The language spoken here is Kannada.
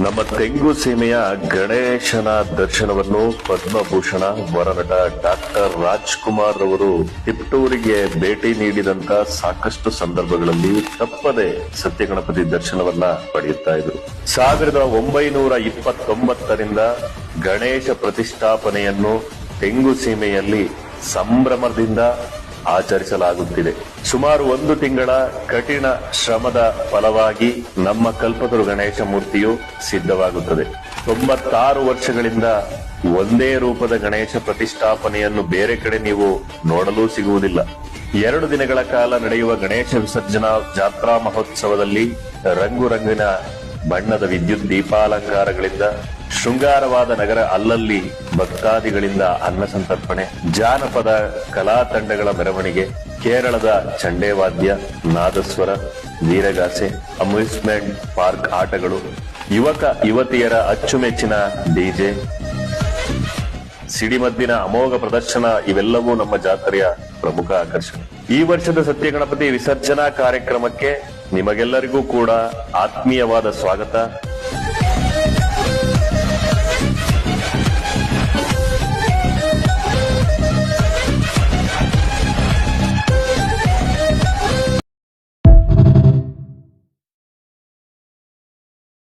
ನಮ್ಮ ತೆಂಗು ಸೀಮೆಯ ಗಣೇಶನ ದರ್ಶನವನ್ನು ಪದ್ಮಭೂಷಣ ವರನಟ ಡಾಕ್ಟರ್ ರಾಜ್ಕುಮಾರ್ ಅವರು ತಿಪ್ಟೂರಿಗೆ ಭೇಟಿ ನೀಡಿದಂತ ಸಾಕಷ್ಟು ಸಂದರ್ಭಗಳಲ್ಲಿ ತಪ್ಪದೆ ಸತ್ಯಗಣಪತಿ ದರ್ಶನವನ್ನ ಪಡೆಯುತ್ತಾ ಇದ್ರು. 1929ರಿಂದ ಗಣೇಶ ಪ್ರತಿಷ್ಠಾಪನೆಯನ್ನು ತೆಂಗು ಸೀಮೆಯಲ್ಲಿ ಸಂಭ್ರಮದಿಂದ ಆಚರಿಸಲಾಗುತ್ತಿದೆ. ಸುಮಾರು 1 ತಿಂಗಳ ಕಠಿಣ ಶ್ರಮದ ಫಲವಾಗಿ ನಮ್ಮ ಕಲ್ಪತರು ಗಣೇಶ ಮೂರ್ತಿಯು ಸಿದ್ಧವಾಗುತ್ತದೆ. 96 ವರ್ಷಗಳಿಂದ ಒಂದೇ ರೂಪದ ಗಣೇಶ ಪ್ರತಿಷ್ಠಾಪನೆಯನ್ನು ಬೇರೆ ಕಡೆ ನೀವು ನೋಡಲು ಸಿಗುವುದಿಲ್ಲ. 2 ದಿನಗಳ ಕಾಲ ನಡೆಯುವ ಗಣೇಶ ವಿಸರ್ಜನಾ ಜಾತ್ರಾ ಮಹೋತ್ಸವದಲ್ಲಿ ರಂಗು ರಂಗಿನ ಬಣ್ಣದ ವಿದ್ಯುತ್ ದೀಪಾಲಂಕಾರಗಳಿಂದ ಶೃಂಗಾರವಾದ ನಗರ ಅಲ್ಲಲ್ಲಿ ಭಕ್ತಾದಿಗಳಿಂದ ಅನ್ನ ಸಂತರ್ಪಣೆ, ಜಾನಪದ ಕಲಾ ತಂಡಗಳ ಮೆರವಣಿಗೆ, ಕೇರಳದ ಚಂಡೇವಾದ್ಯ, ನಾದಸ್ವರ, ವೀರಗಾಸೆ, ಅಮ್ಯೂಸ್ಮೆಂಟ್ ಪಾರ್ಕ್ ಆಟಗಳು, ಯುವಕ ಯುವತಿಯರ ಅಚ್ಚುಮೆಚ್ಚಿನ ಡಿಜೆ, ಸಿಡಿಮದ್ದಿನ ಅಮೋಘ ಪ್ರದರ್ಶನ ಇವೆಲ್ಲವೂ ನಮ್ಮ ಜಾತ್ರೆಯ ಪ್ರಮುಖ ಆಕರ್ಷಣೆ. ಈ ವರ್ಷದ ಸತ್ಯಗಣಪತಿ ವಿಸರ್ಜನಾ ಕಾರ್ಯಕ್ರಮಕ್ಕೆ ನಿಮಗೆಲ್ಲರಿಗೂ ಕೂಡ ಆತ್ಮೀಯವಾದ ಸ್ವಾಗತ.